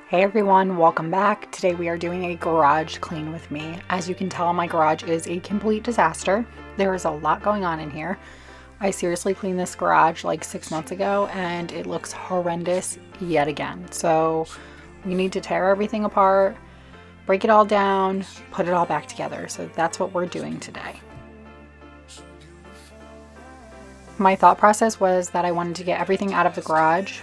Hey everyone, welcome back. Today we are doing a garage clean with me. As you can tell, my garage is a complete disaster. There is a lot going on in here. I seriously cleaned this garage like 6 months ago and it looks horrendous yet again. So we need to tear everything apart, break it all down, put it all back together. So that's what we're doing today. My thought process was that I wanted to get everything out of the garage.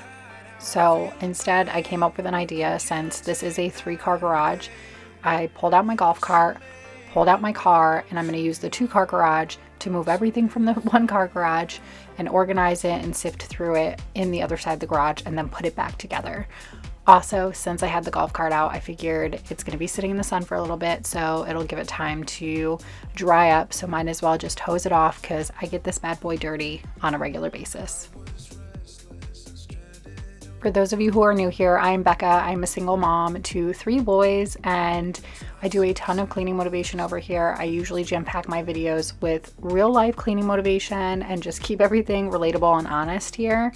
So instead I came up with an idea. Since this is a 3-car garage, I pulled out my golf cart, pulled out my car, and I'm going to use the 2-car garage to move everything from the 1-car garage and organize it and sift through it in the other side of the garage and then put it back together. Also, since I had the golf cart out, I figured it's going to be sitting in the sun for a little bit, so it'll give it time to dry up. So might as well just hose it off because I get this bad boy dirty on a regular basis. For those of you who are new here, I'm Becca. I'm a single mom to 3 boys and I do a ton of cleaning motivation over here. I usually jam pack my videos with real life cleaning motivation and just keep everything relatable and honest here.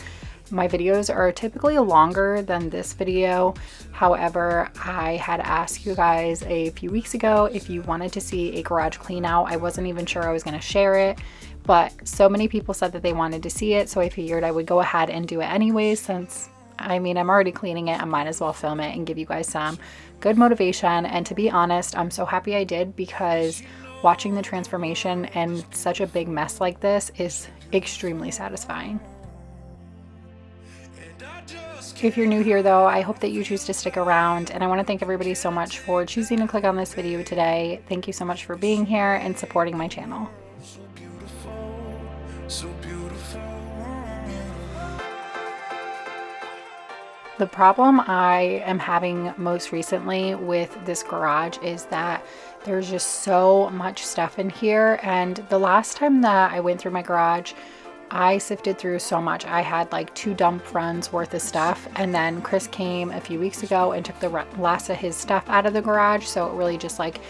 My videos are typically longer than this video. However, I had asked you guys a few weeks ago if you wanted to see a garage clean out. I wasn't even sure I was going to share it, but so many people said that they wanted to see it. So I figured I would go ahead and do it anyways, since I'm already cleaning it. I might as well film it and give you guys some good motivation. And to be honest, I'm so happy I did, because watching the transformation and such a big mess like this is extremely satisfying. If you're new here though, I hope that you choose to stick around, and I want to thank everybody so much for choosing to click on this video today. Thank you so much for being here and supporting my channel. So beautiful, so beautiful. The problem I am having most recently with this garage is that there's just so much stuff in here, and the last time that I went through my garage, I sifted through so much. I had like 2 dump runs worth of stuff, and then Chris came a few weeks ago and took the last of his stuff out of the garage, so it really just like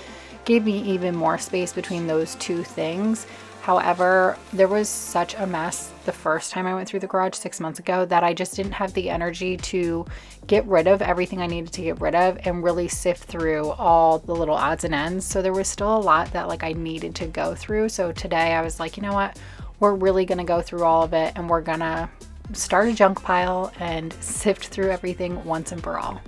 gave me even more space between those 2 things. However, there was such a mess the first time I went through the garage 6 months ago that I just didn't have the energy to get rid of everything I needed to get rid of and really sift through all the little odds and ends. So there was still a lot that like I needed to go through. So today I was like, you know what? We're really gonna go through all of it and we're gonna start a junk pile and sift through everything once and for all.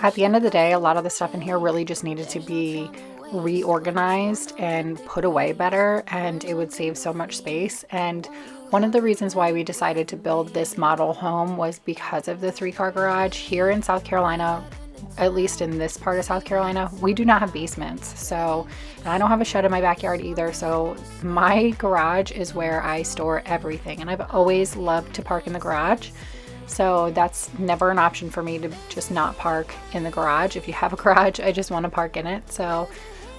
At the end of the day, a lot of the stuff in here really just needed to be reorganized and put away better, and it would save so much space. And one of the reasons why we decided to build this model home was because of the 3-car garage. Here in South Carolina, at least in this part of South Carolina, we do not have basements. So, and I don't have a shed in my backyard either. So my garage is where I store everything, and I've always loved to park in the garage. So that's never an option for me to just not park in the garage. If you have a garage, I just want to park in it. So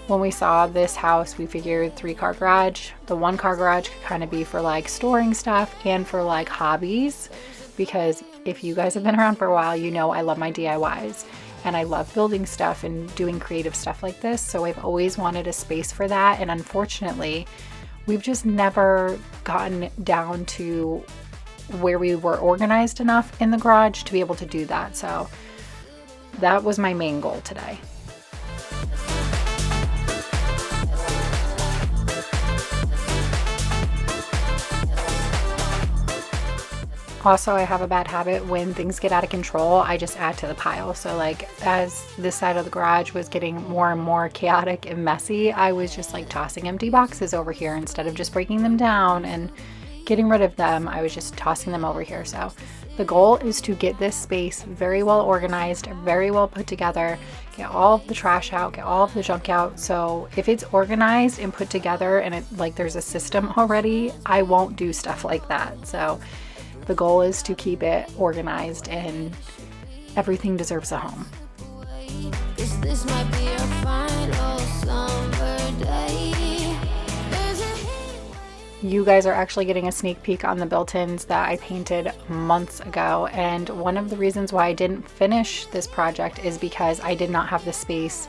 when we saw this house, we figured 3-car garage. The 1-car garage could kind of be for like storing stuff and for like hobbies, because if you guys have been around for a while, you know I love my DIYs and I love building stuff and doing creative stuff like this. So I've always wanted a space for that. And unfortunately, we've just never gotten down to where we were organized enough in the garage to be able to do that. So that was my main goal today. Also, I have a bad habit when things get out of control, I just add to the pile. So like as this side of the garage was getting more and more chaotic and messy, I was just like tossing empty boxes over here instead of just breaking them down and getting rid of them. I was just tossing them over here. So the goal is to get this space very well organized, very well put together, get all of the trash out, get all of the junk out. So if it's organized and put together and it like there's a system already, I won't do stuff like that. So The goal is to keep it organized, and everything deserves a home. This might be our final summer day. You guys are actually getting a sneak peek on the built-ins that I painted months ago, and one of the reasons why I didn't finish this project is because I did not have the space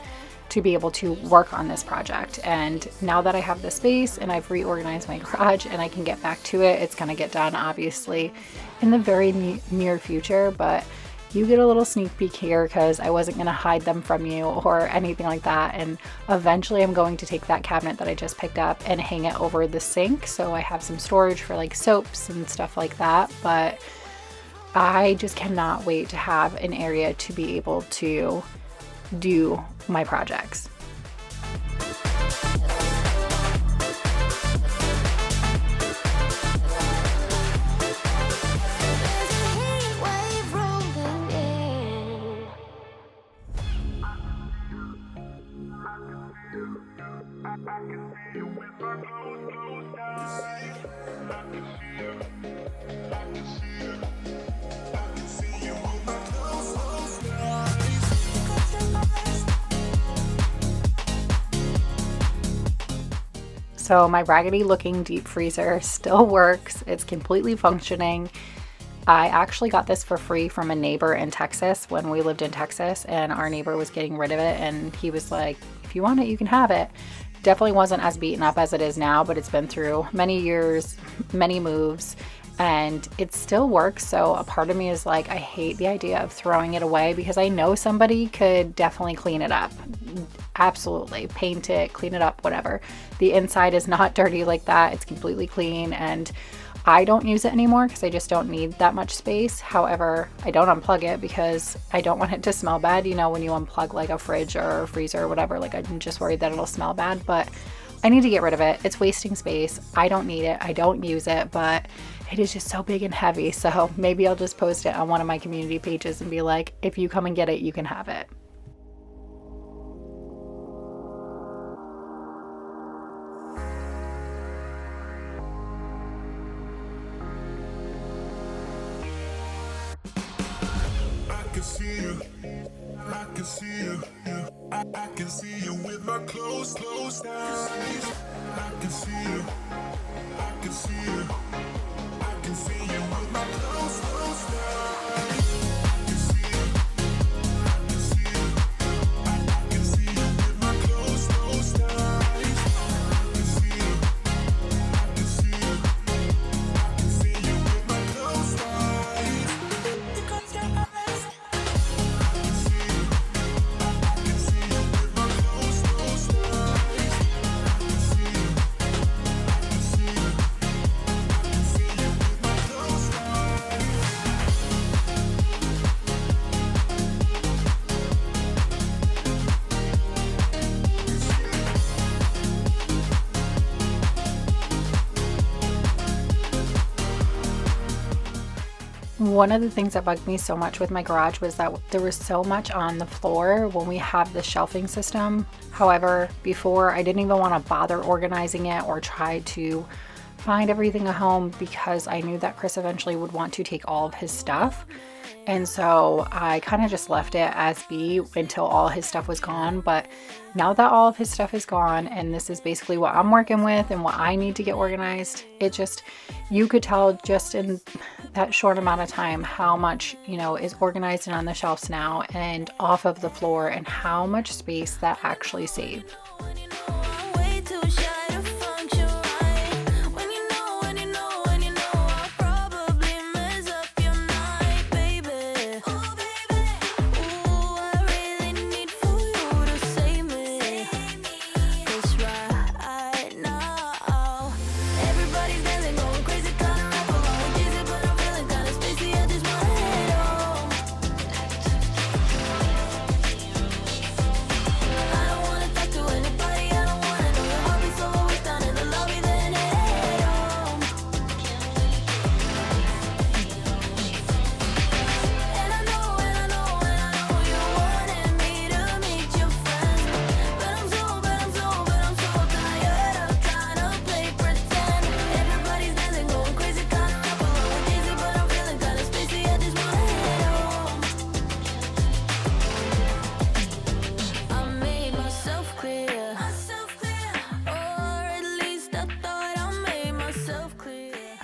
to be able to work on this project. And now that I have the space and I've reorganized my garage and I can get back to it, it's going to get done obviously in the very near future, but you get a little sneak peek here because I wasn't going to hide them from you or anything like that. And eventually I'm going to take that cabinet that I just picked up and hang it over the sink, so I have some storage for like soaps and stuff like that. But I just cannot wait to have an area to be able to do my projects. So my raggedy looking deep freezer still works. It's completely functioning. I actually got this for free from a neighbor in Texas when we lived in Texas, and our neighbor was getting rid of it and he was like, if you want it, you can have it. Definitely wasn't as beaten up as it is now, but it's been through many years, many moves, and it still works. So a part of me is like, I hate the idea of throwing it away because I know somebody could definitely clean it up. Absolutely. Paint it, clean it up, whatever. The inside is not dirty like that. It's completely clean, and I don't use it anymore because I just don't need that much space. However, I don't unplug it because I don't want it to smell bad. You know, when you unplug like a fridge or a freezer or whatever, like I'm just worried that it'll smell bad, but I need to get rid of it. It's wasting space. I don't need it. I don't use it, but it is just so big and heavy. So maybe I'll just post it on one of my community pages and be like, if you come and get it, you can have it. I can see you with my closed eyes. I can see you. I can see you. I can see you with my closed eyes. I can see you. I can see you. I can see you with my closed eyes. I can see you. I can see you. I can see you with my closed eyes. Because your eyes. I can see you. I can see you with my closed eyes. I can see you. I can see you. I can see you with my closed eyes. One of the things that bugged me so much with my garage was that there was so much on the floor when we have the shelving system. However, before I didn't even want to bother organizing it or try to find everything at home because I knew that Chris eventually would want to take all of his stuff. And so I kind of just left it as be until all his stuff was gone. But now that all of his stuff is gone and this is basically what I'm working with and what I need to get organized, it just, you could tell just in that short amount of time how much, you know, is organized and on the shelves now and off of the floor, and how much space that actually saved. I don't wanna talk to anyone.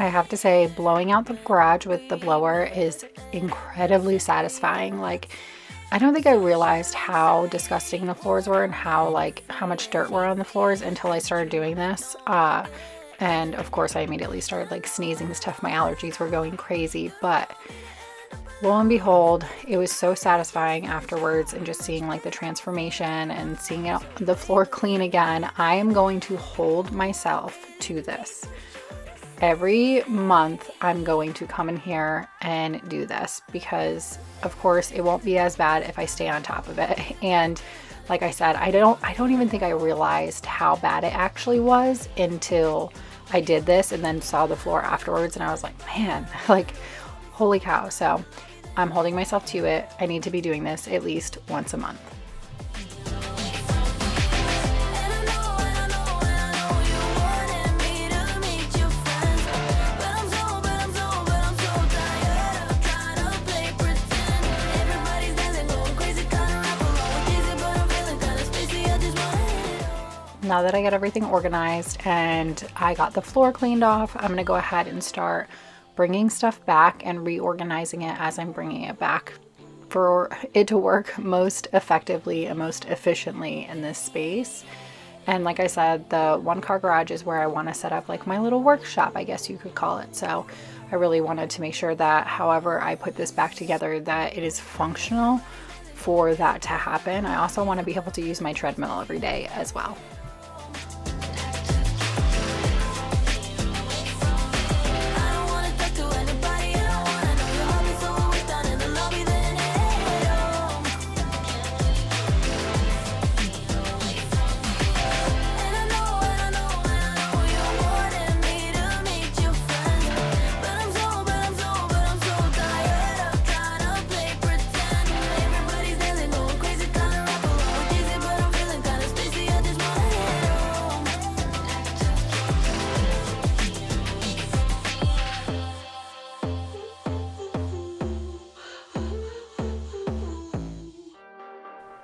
I have to say, blowing out the garage with the blower is incredibly satisfying. Like, I don't think I realized how disgusting the floors were and how much dirt were on the floors until I started doing this. And of course I immediately started like sneezing and stuff. My allergies were going crazy, but lo and behold, it was so satisfying afterwards, and just seeing like the transformation and seeing the floor clean again. I am going to hold myself to this. Every month I'm going to come in here and do this, because of course it won't be as bad if I stay on top of it. And like I said, I don't even think I realized how bad it actually was until I did this and then saw the floor afterwards, and I was like, man, like holy cow. So I'm holding myself to it. I need to be doing this at least once a month. Now that I got everything organized and I got the floor cleaned off, I'm going to go ahead and start bringing stuff back and reorganizing it as I'm bringing it back for it to work most effectively and most efficiently in this space. And like I said, the one car garage is where I want to set up like my little workshop, I guess you could call it. So I really wanted to make sure that however I put this back together, that it is functional for that to happen. I also want to be able to use my treadmill every day as well.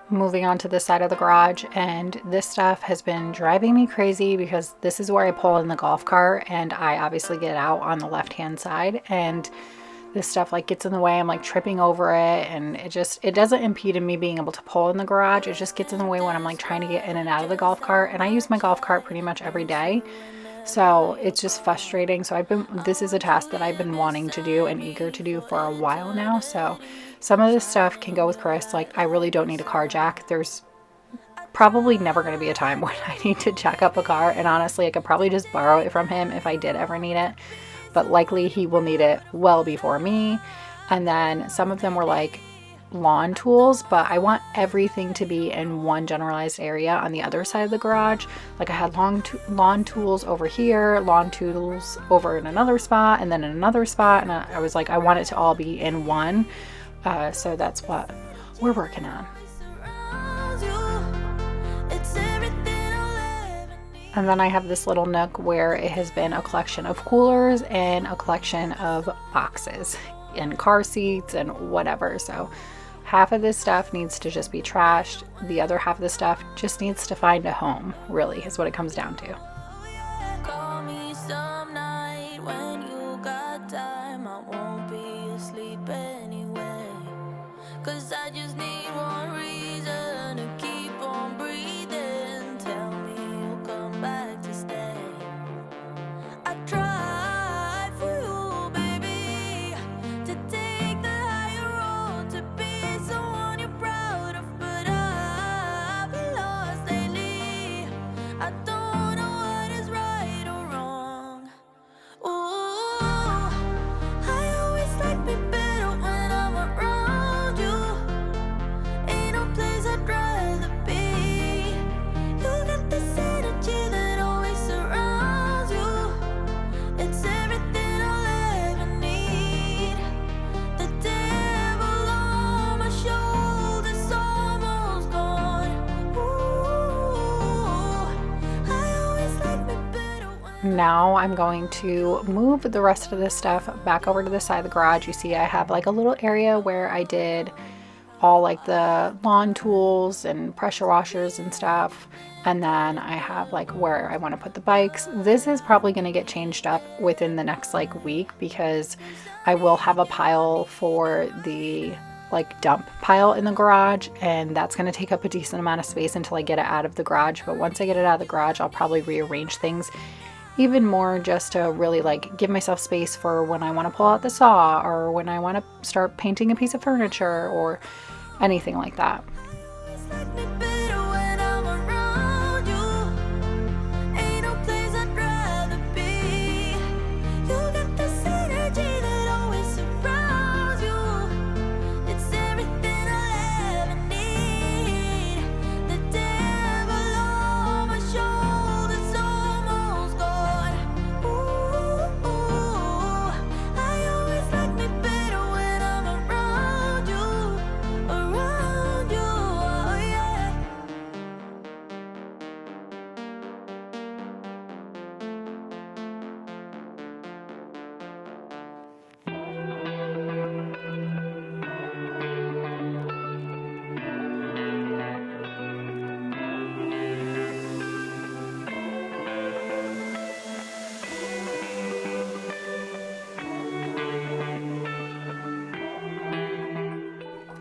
Moving on to this side of the garage, and this stuff has been driving me crazy because this is where I pull in the golf cart, and I obviously get out on the left hand side, and this stuff like gets in the way. I'm like tripping over it, and it doesn't impede in me being able to pull in the garage. It just gets in the way when I'm like trying to get in and out of the golf cart, and I use my golf cart pretty much every day. So it's just frustrating. So this is a task that I've been wanting to do and eager to do for a while now. So some of this stuff can go with Chris. Like, I really don't need a car jack. There's probably never going to be a time when I need to jack up a car. And honestly, I could probably just borrow it from him if I did ever need it. But likely he will need it well before me. And then some of them were like lawn tools, but I want everything to be in one generalized area on the other side of the garage. Like I had lawn tools over here, lawn tools over in another spot, and then in another spot, and I was like, I want it to all be in one. So that's what we're working on. And then I have this little nook where it has been a collection of coolers and a collection of boxes and car seats and whatever. So half of this stuff needs to just be trashed. The other half of the stuff just needs to find a home, really, is what it comes down to. Call me some night when you got time. I won't be asleep anyway. 'Cause I just need one reason to keep on breathing. Tell me you'll come back to stay. I tried for you, baby, to take the higher road, to be someone you're proud of, but I've been lost lately. I don't know what is right or wrong. Ooh, I always like me better when I'm around you. Ain't no place I'd rather be. You got this energy that always surrounds you. It's everything I'll ever need. The devil on my shoulder's almost gone. Ooh, I always like me better when Now I'm going to move the rest of this stuff back over to the side of the garage. You see I have like a little area where I did all like the lawn tools and pressure washers and stuff. And then I have like where I want to put the bikes. This is probably going to get changed up within the next like week, because I will have a pile for the like dump pile in the garage, and that's going to take up a decent amount of space until I get it out of the garage. But once I get it out of the garage, I'll probably rearrange things even more, just to really like give myself space for when I want to pull out the saw, or when I want to start painting a piece of furniture or anything like that.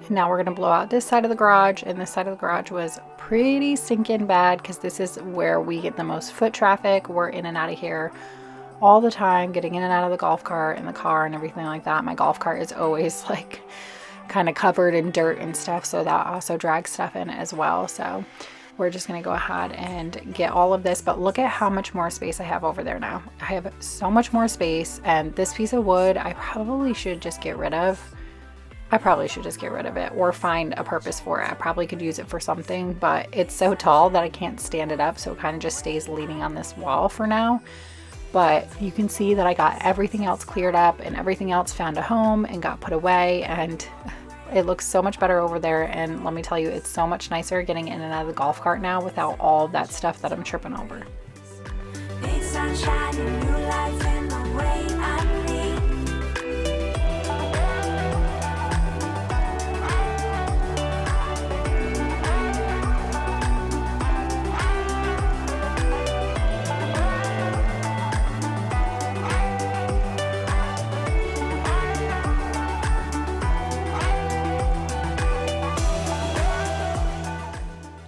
Now we're going to blow out this side of the garage, and this side of the garage was pretty stinking bad because this is where we get the most foot traffic. We're in and out of here all the time, getting in and out of the golf cart and the car and everything like that. My golf cart is always like kind of covered in dirt and stuff, so that also drags stuff in as well. So we're just going to go ahead and get all of this. But look at how much more space I have over there now. I have so much more space, and this piece of wood I probably should just get rid of. I probably should just get rid of it or find a purpose for it. I probably could use it for something, but it's so tall that I can't stand it up, so it kind of just stays leaning on this wall for now. But you can see that I got everything else cleared up and everything else found a home and got put away, and it looks so much better over there. And let me tell you, it's so much nicer getting in and out of the golf cart now without all that stuff that I'm tripping over. Big sunshine and new life in the way I need.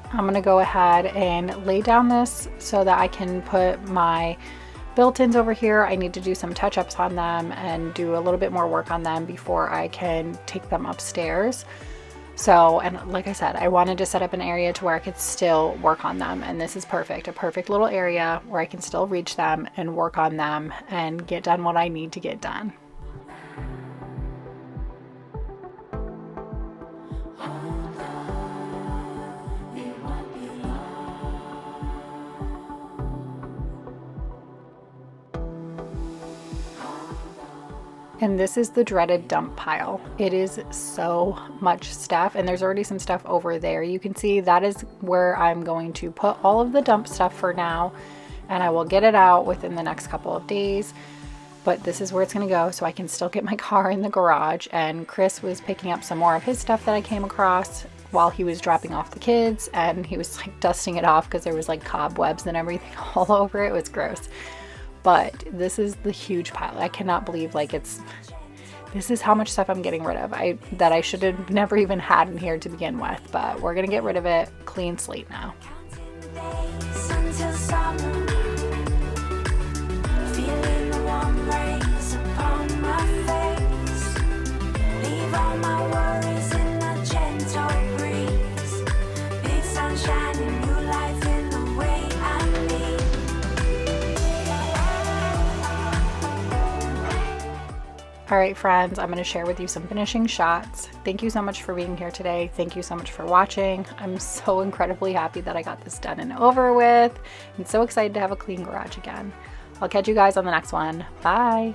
I'm going to go ahead and lay down this so that I can put my built-ins over here. I need to do some touch-ups on them and do a little bit more work on them before I can take them upstairs. So, and like I said, I wanted to set up an area to where I could still work on them, and this is perfect. A perfect little area where I can still reach them and work on them and get done what I need to get done. And this is the dreaded dump pile. It is so much stuff, and there's already some stuff over there. You can see that is where I'm going to put all of the dump stuff for now, and I will get it out within the next couple of days. But this is where it's going to go, so I can still get my car in the garage. And Chris was picking up some more of his stuff that I came across while he was dropping off the kids, and he was like dusting it off because there was like cobwebs and everything all over it. It was gross. But this is the huge pile. I cannot believe this is how much stuff I'm getting rid of that I should have never even had in here to begin with. But we're gonna get rid of it, clean slate now. All right, friends, I'm going to share with you some finishing shots. Thank you so much for being here today. Thank you so much for watching. I'm so incredibly happy that I got this done and over with. I'm so excited to have a clean garage again. I'll catch you guys on the next one. Bye.